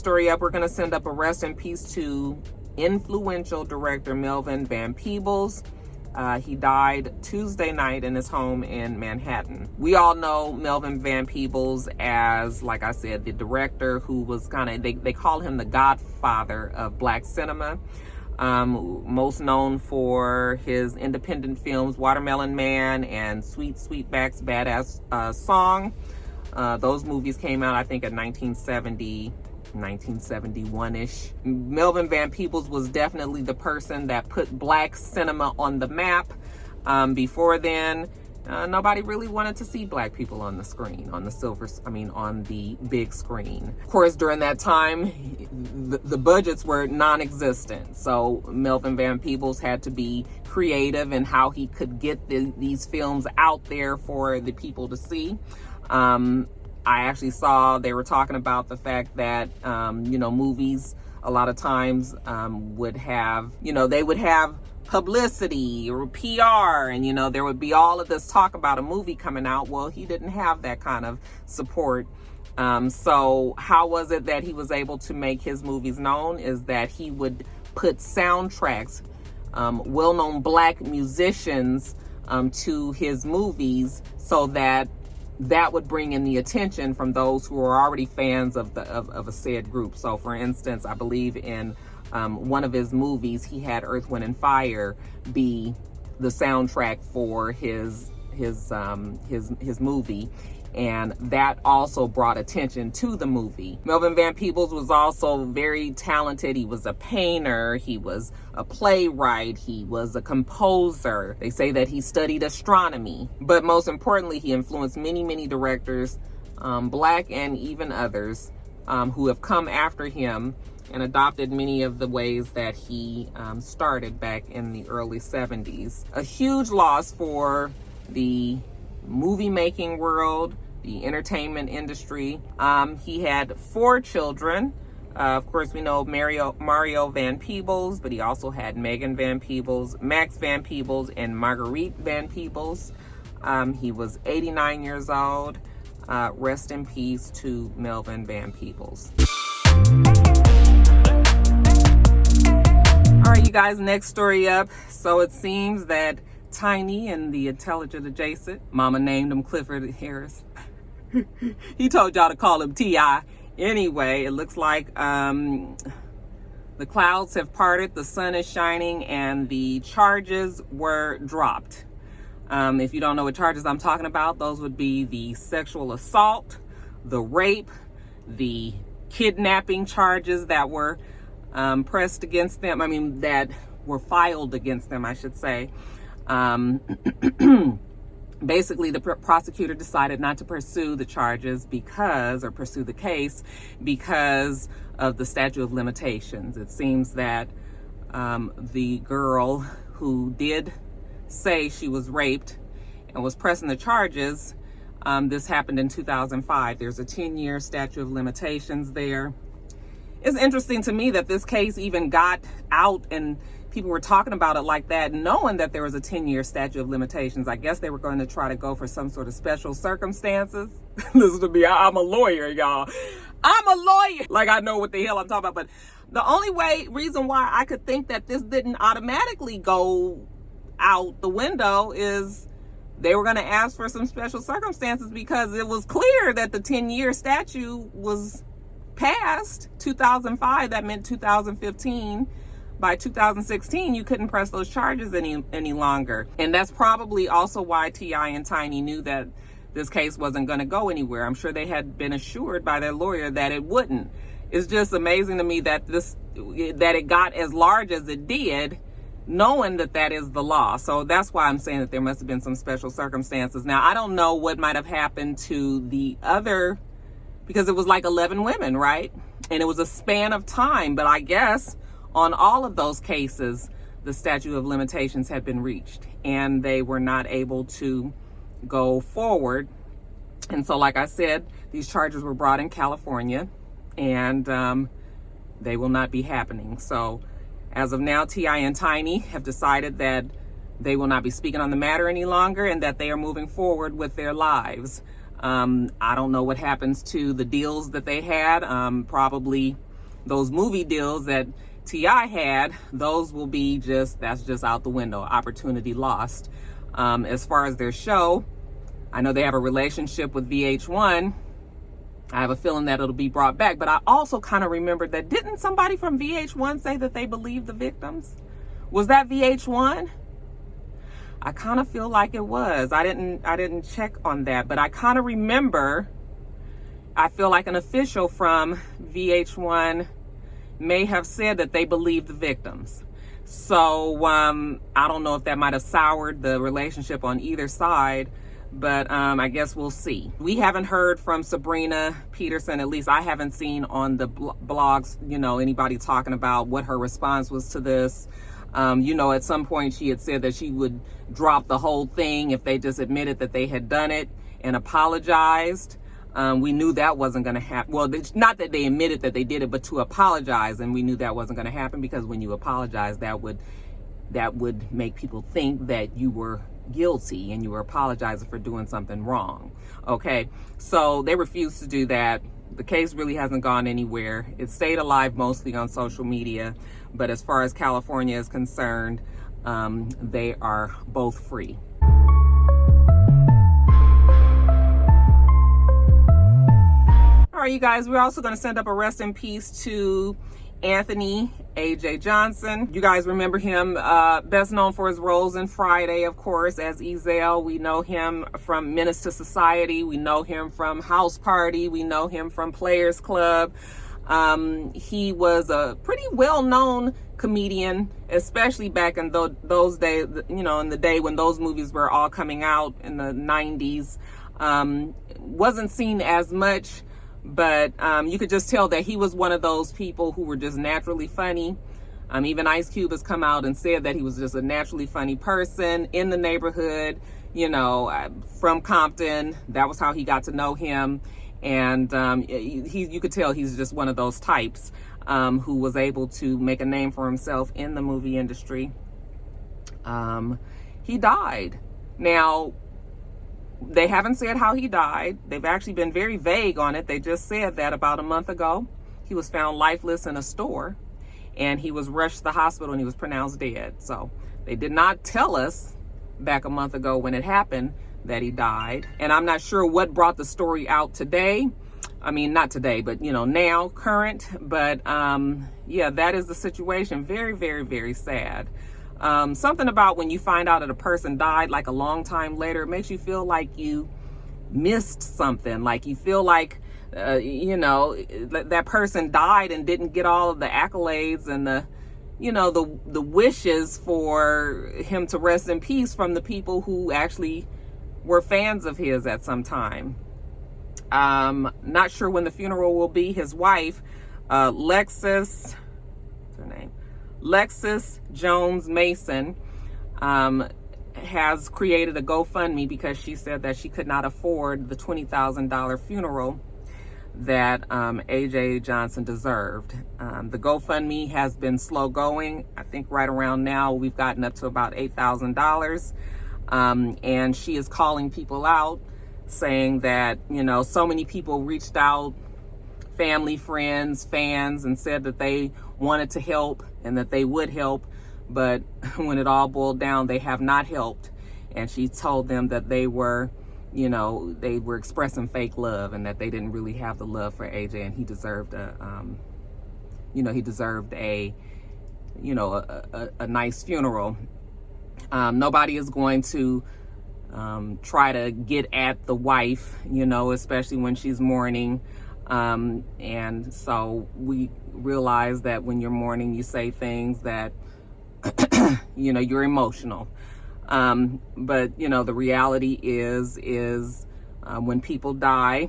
story up, we're going to send up a rest in peace to influential director Melvin Van Peebles. He died Tuesday night in his home in Manhattan. We all know Melvin Van Peebles as, like I said, the director who was kind of, they call him the godfather of black cinema. Most known for his independent films, Watermelon Man and Sweet Sweetback's Badass Song. Those movies came out, I think, in 1971-ish. Melvin Van Peebles was definitely the person that put black cinema on the map. Before then, nobody really wanted to see black people on the screen, on the big screen. Of course, during that time, the budgets were non-existent. So Melvin Van Peebles had to be creative in how he could get these films out there for the people to see. I actually saw they were talking about the fact that, movies a lot of times would have, they would have publicity or PR, and, there would be all of this talk about a movie coming out. Well, he didn't have that kind of support. So how was it that he was able to make his movies known? Is that he would put soundtracks, well-known black musicians to his movies, so that would bring in the attention from those who are already fans of a said group. So for instance, I believe in one of his movies, he had Earth, Wind, and Fire be the soundtrack for his movie. And that also brought attention to the movie. Melvin Van Peebles was also very talented. He was a painter, he was a playwright, he was a composer. They say that he studied astronomy. But most importantly, he influenced many, many directors, black and even others, who have come after him and adopted many of the ways that he started back in the early 70s. A huge loss for the movie making world, the entertainment industry. He had 4 children. Of course, we know Mario Van Peebles, but he also had Megan Van Peebles, Max Van Peebles, and Marguerite Van Peebles. He was 89 years old. Rest in peace to Melvin Van Peebles. All right, you guys, next story up. So it seems that Tiny and the intelligent adjacent, mama named him Clifford Harris. He told y'all to call him T.I. Anyway, it looks like the clouds have parted, the sun is shining, and the charges were dropped. If you don't know what charges I'm talking about, those would be the sexual assault, the rape, the kidnapping charges that were pressed against them. That were filed against them, I should say. Basically, the prosecutor decided not to pursue the charges pursue the case because of the statute of limitations. It seems that the girl who did say she was raped and was pressing the charges, this happened in 2005. There's a 10-year statute of limitations there. It's interesting to me that this case even got out and people were talking about it like that, knowing that there was a 10-year statute of limitations. I guess they were going to try to go for some sort of special circumstances. Listen to me, I'm a lawyer, y'all. I'm a lawyer. Like, I know what the hell I'm talking about. But the only reason why I could think that this didn't automatically go out the window is they were going to ask for some special circumstances, because it was clear that the 10-year statute was passed 2005. That meant 2015. By 2016, you couldn't press those charges any longer. And that's probably also why TI&Tiny knew that this case wasn't going to go anywhere. I'm sure they had been assured by their lawyer that it wouldn't. It's just amazing to me that it got as large as it did, knowing that is the law. So that's why I'm saying that there must have been some special circumstances. Now, I don't know what might have happened to the other, because it was like 11 women, right? And it was a span of time, but I guess on all of those cases, the statute of limitations had been reached and they were not able to go forward. And so, like I said, these charges were brought in California, and they will not be happening. So as of now, TI&Tiny have decided that they will not be speaking on the matter any longer, and that they are moving forward with their lives. I don't know what happens to the deals that they had. Probably those movie deals that T.I. had, those will be that's just out the window, opportunity lost. As far as their show, I know they have a relationship with VH1. I have a feeling that it'll be brought back, but I also kind of remembered that, didn't somebody from VH1 say that they believed the victims? Was that VH1? I kind of feel like it was. I didn't check on that, but I kind of remember, I feel like an official from VH1 may have said that they believed the victims. So I don't know if that might have soured the relationship on either side, but I guess we'll see. We haven't heard from Sabrina Peterson, at least I haven't seen on the blogs, anybody talking about what her response was to this. At some point she had said that she would drop the whole thing if they just admitted that they had done it and apologized. We knew that wasn't going to happen. Well, not that they admitted that they did it, but to apologize. And we knew that wasn't going to happen, because when you apologize, that would make people think that you were guilty and you were apologizing for doing something wrong. Okay, so they refused to do that. The case really hasn't gone anywhere. It stayed alive mostly on social media, but as far as California is concerned, they are both free. All right, you guys, we're also going to send up a rest in peace to Anthony A.J. Johnson. You guys remember him, best known for his roles in Friday, of course, as Ezell. We know him from Menace to Society. We know him from House Party. We know him from Players Club. He was a pretty well-known comedian, especially back in those days, in the day when those movies were all coming out in the 90s. Wasn't seen as much, but you could just tell that he was one of those people who were just naturally funny. Even Ice Cube has come out and said that he was just a naturally funny person in the neighborhood, from Compton. That was how he got to know him. And you could tell he's just one of those types who was able to make a name for himself in the movie industry. He died. Now, they haven't said how he died. They've actually been very vague on it. They just said that about a month ago, he was found lifeless in a store, and he was rushed to the hospital and he was pronounced dead. So they did not tell us back a month ago when it happened that he died. And I'm not sure what brought the story out today. I mean, not today, but now, current. But yeah, that is the situation. Very, very, very sad. Something about when you find out that a person died like a long time later, it makes you feel like you missed something. Like you feel like, that person died and didn't get all of the accolades and the wishes for him to rest in peace from the people who actually were fans of his at some time. Not sure when the funeral will be. His wife, Lexus, what's her name? Lexus Jones Mason, has created a GoFundMe because she said that she could not afford the $20,000 funeral that AJ Johnson deserved. The GoFundMe has been slow going. I think right around now we've gotten up to about $8,000. And she is calling people out, saying that, so many people reached out, family, friends, fans, and said that they wanted to help and that they would help. But when it all boiled down, they have not helped. And she told them that they were, they were expressing fake love and that they didn't really have the love for AJ, and he deserved a nice funeral. Nobody is going to try to get at the wife, especially when she's mourning. And so we realize that when you're mourning, you say things that, you're emotional. But, the reality is when people die,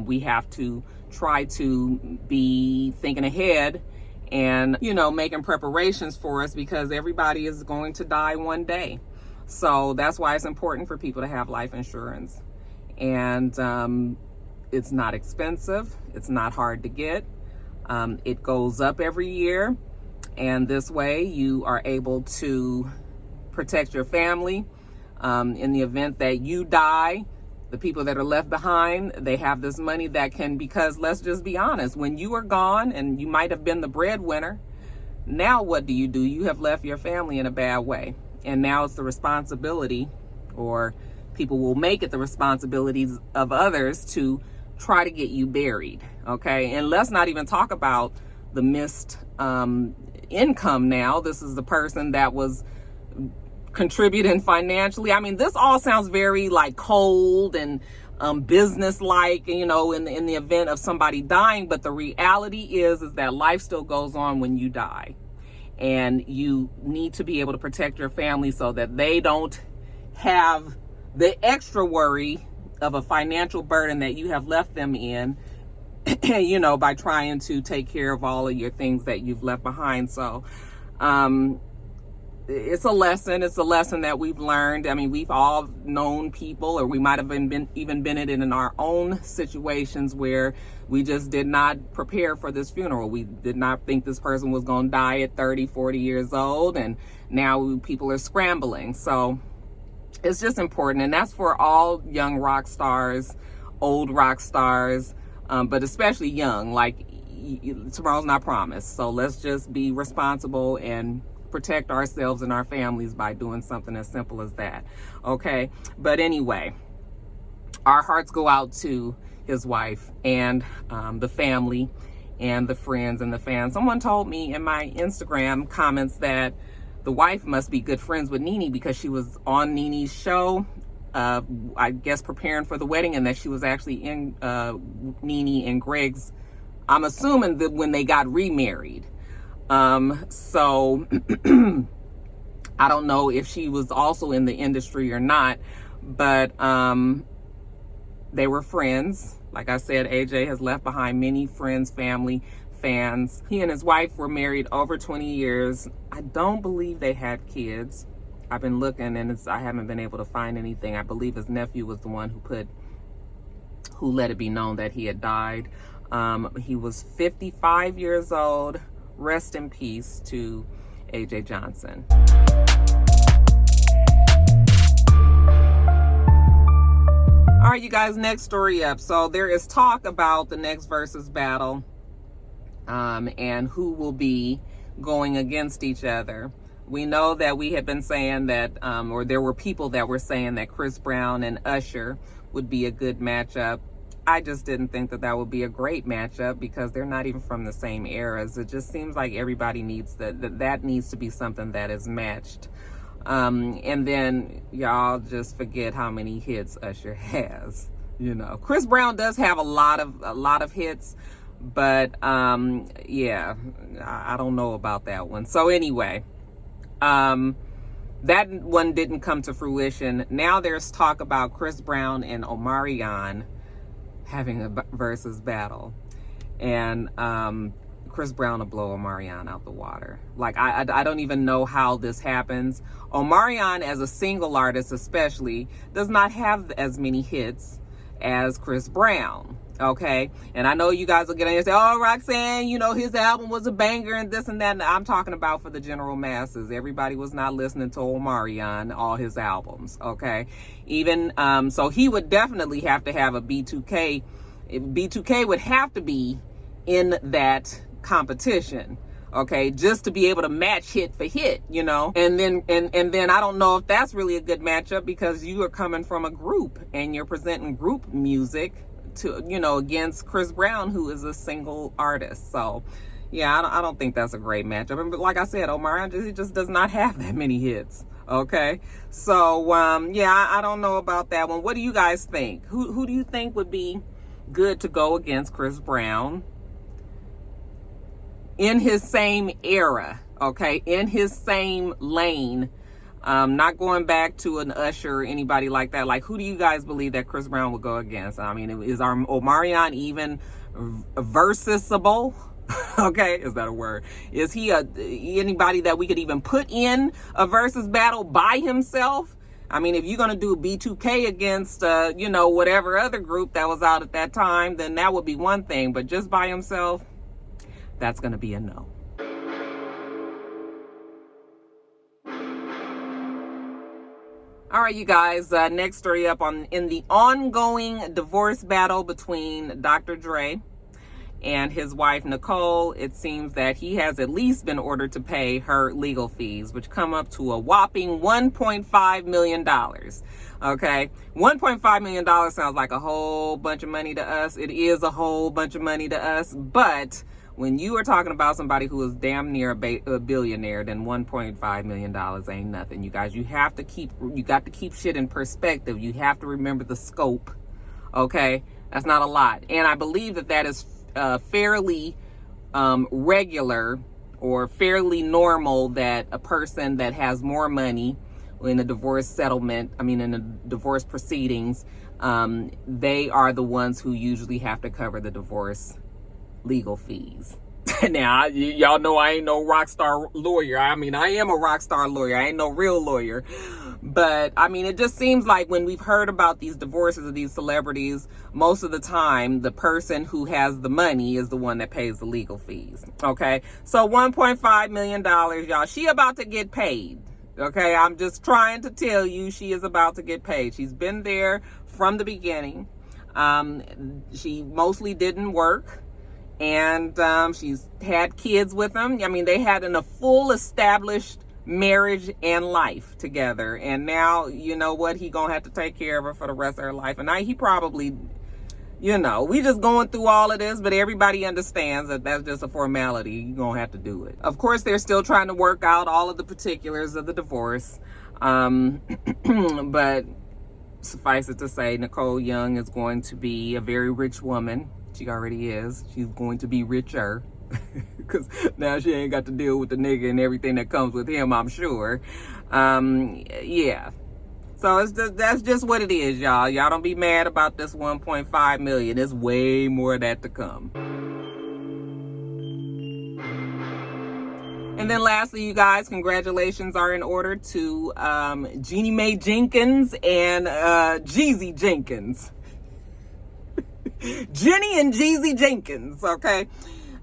we have to try to be thinking ahead and, making preparations for us, because everybody is going to die one day. So that's why it's important for people to have life insurance. And it's not expensive. It's not hard to get. It goes up every year. And this way you are able to protect your family in the event that you die The people that are left behind, they have this money that can, because let's just be honest, when you are gone and you might have been the breadwinner, now what do? You have left your family in a bad way. And now it's the responsibility, or people will make it the responsibilities of others to try to get you buried, okay? And let's not even talk about the missed income now. This is the person that was contributing financially. I mean, this all sounds very like cold and business-like, you know, in the event of somebody dying. But the reality is that life still goes on when you die, and you need to be able to protect your family so that they don't have the extra worry of a financial burden that you have left them in, you know, by trying to take care of all of your things that you've left behind. So, it's a lesson. It's a lesson that we've learned. I mean, we've all known people, or we might have even been in our own situations where we just did not prepare for this funeral. We did not think this person was going to die at 30, 40 years old, and now people are scrambling. So it's just important, and that's for all young rock stars, old rock stars, but especially young. Like, tomorrow's not promised. So let's just be responsible and protect ourselves and our families by doing something as simple as that, okay? But anyway, our hearts go out to his wife and the family and the friends and the fans. Someone told me in my Instagram comments that the wife must be good friends with Nene because she was on Nene's show, I guess preparing for the wedding, and that she was actually in Nene and Greg's, I'm assuming that when they got remarried. So I don't know if she was also in the industry or not, but they were friends. Like I said, AJ has left behind many friends, family, fans. He and his wife were married over 20 years. I don't believe they had kids. I've been looking, and I haven't been able to find anything. I believe his nephew was the one who let it be known that he had died. He was 55 years old. Rest in peace to AJ Johnson. All right, you guys, next story up. So there is talk about the next Verzuz battle, and who will be going against each other. We know that we had been saying that, or there were people that were saying that Chris Brown and Usher would be a good matchup. I just didn't think that would be a great matchup because they're not even from the same eras. It just seems like everybody needs that needs to be something that is matched. And then y'all just forget how many hits Usher has. You know, Chris Brown does have a lot of hits, but yeah, I don't know about that one. So anyway, that one didn't come to fruition. Now there's talk about Chris Brown and Omarion having a Verzuz battle, and Chris Brown will blow Omarion out the water. Like, I don't even know how this happens. Omarion, as a single artist especially, does not have as many hits as Chris Brown, okay? And I know you guys will get in and say, oh, Roxanne, you know, his album was a banger and this and that. And I'm talking about for the general masses. Everybody was not listening to Omarion, all his albums, okay? Even, so he would definitely have to have a B2K. B2K would have to be in that competition, okay, just to be able to match hit for hit, you know. And then I don't know if that's really a good matchup because you are coming from a group and you're presenting group music to, you know, against Chris Brown, who is a single artist. So yeah, I don't think that's a great matchup. But like I said, Omarion just does not have that many hits, okay? So yeah, I don't know about that one. What do you guys think? Who do you think would be good to go against Chris Brown in his same era, okay, in his same lane, not going back to an Usher or anybody like that? Like, who do you guys believe that Chris Brown would go against? I mean, is our Omarion even versatile? Okay, is that a word? Is he anybody that we could even put in a Verzuz battle by himself? I mean, if you're going to do B2K against, you know, whatever other group that was out at that time, then that would be one thing. But just by himself, that's going to be a no. All All right, you guys, next story up in the ongoing divorce battle between Dr. Dre and his wife, Nicole. It seems that he has at least been ordered to pay her legal fees, which come up to a whopping $1.5 million. Okay, $1.5 million sounds like a whole bunch of money to us. It is a whole bunch of money to us, but when you are talking about somebody who is damn near a billionaire, then $1.5 million ain't nothing. You guys, you got to keep shit in perspective. You have to remember the scope. Okay, that's not a lot, and I believe that is fairly regular or fairly normal that a person that has more money in a divorce settlement, in the divorce proceedings, they are the ones who usually have to cover the divorce legal fees. Now, y'all know I ain't no rock star lawyer. I am a rock star lawyer. I ain't no real lawyer. But, it just seems like when we've heard about these divorces of these celebrities, most of the time, the person who has the money is the one that pays the legal fees. Okay? So $1.5 million, y'all. She about to get paid. Okay? I'm just trying to tell you, she is about to get paid. She's been there from the beginning. She mostly didn't work. And she's had kids with him. They had a full established marriage and life together. And now, you know what? He gonna have to take care of her for the rest of her life. And he probably, we just going through all of this, but everybody understands that that's just a formality. You're gonna have to do it. Of course, they're still trying to work out all of the particulars of the divorce. But suffice it to say, Nicole Young is going to be a very rich woman. She already is. She's going to be richer because now she ain't got to deal with the nigga and everything that comes with him, I'm sure. Yeah. So that's just what it is, y'all. Y'all don't be mad about this 1.5 million. There's way more of that to come. And then lastly, you guys, congratulations are in order to Jeannie Mai Jenkins and Jeezy Jenkins. Jenny and Jeezy Jenkins, okay?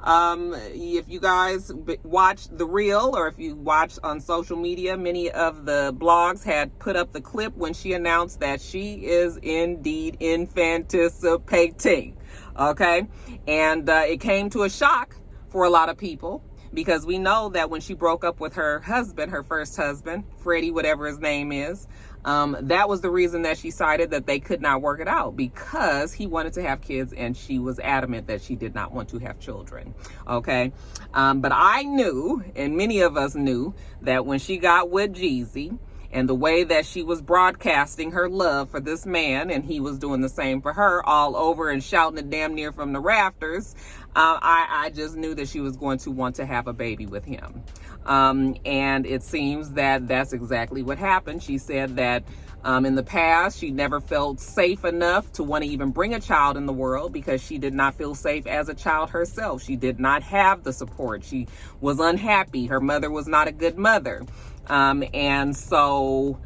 If you guys watch The Real, or if you watch on social media, many of the blogs had put up the clip when she announced that she is indeed infanticipating, okay? And it came to a shock for a lot of people, because we know that when she broke up with her husband, her first husband, Freddie, whatever his name is, that was the reason that she cited that they could not work it out, because he wanted to have kids and she was adamant that she did not want to have children. Okay. But I knew, and many of us knew, that when she got with Jeezy and the way that she was broadcasting her love for this man, and he was doing the same for her all over and shouting it damn near from the rafters, I just knew that she was going to want to have a baby with him. And it seems that that's exactly what happened. She said that in the past, she never felt safe enough to want to even bring a child in the world because she did not feel safe as a child herself. She did not have the support. She was unhappy. Her mother was not a good mother. And so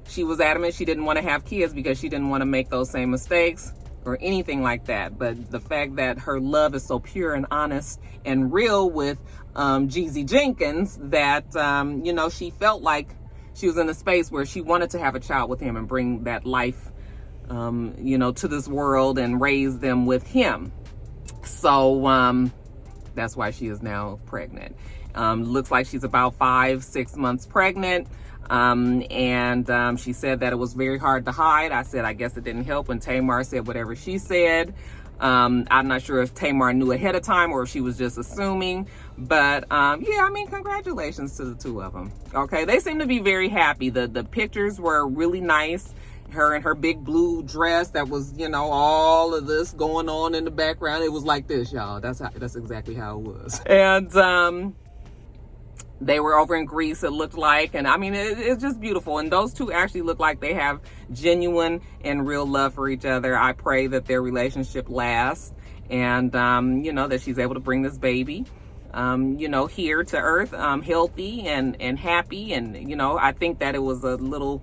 she was adamant she didn't want to have kids because she didn't want to make those same mistakes or anything like that. But the fact that her love is so pure and honest and real with Jeezy Jenkins that, she felt like she was in a space where she wanted to have a child with him and bring that life, to this world and raise them with him. So that's why she is now pregnant. Looks like she's about 5-6 months pregnant. And she said that it was very hard to hide. I said, I guess it didn't help when Tamar said whatever she said. I'm not sure if Tamar knew ahead of time or if she was just assuming, but congratulations to the two of them. Okay, they seem to be very happy. The pictures were really nice. Her in her big blue dress that was, all of this going on in the background. It was like this, y'all. That's exactly how it was. And they were over in Greece, it looked like, and it's just beautiful. And those two actually look like they have genuine and real love for each other. I pray that their relationship lasts, and that she's able to bring this baby here to earth healthy and happy. And I think that it was a little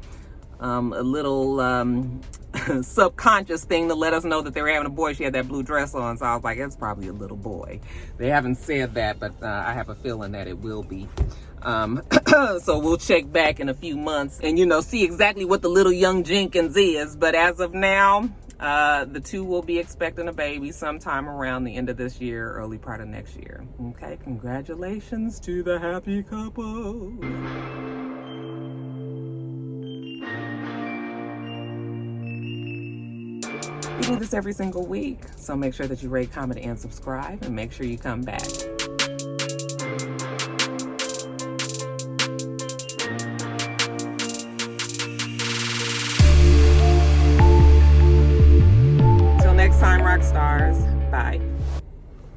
subconscious thing to let us know that they were having a boy. She had that blue dress on, so I was like, it's probably a little boy. They haven't said that, but I have a feeling that it will be. So we'll check back in a few months and, you know, see exactly what the little young Jenkins is. But as of now, the two will be expecting a baby sometime around the end of this year, early part of next year. Okay, congratulations to the happy couple. We do this every single week, so make sure that you rate, comment, and subscribe, and make sure you come back. Till next time, rock stars.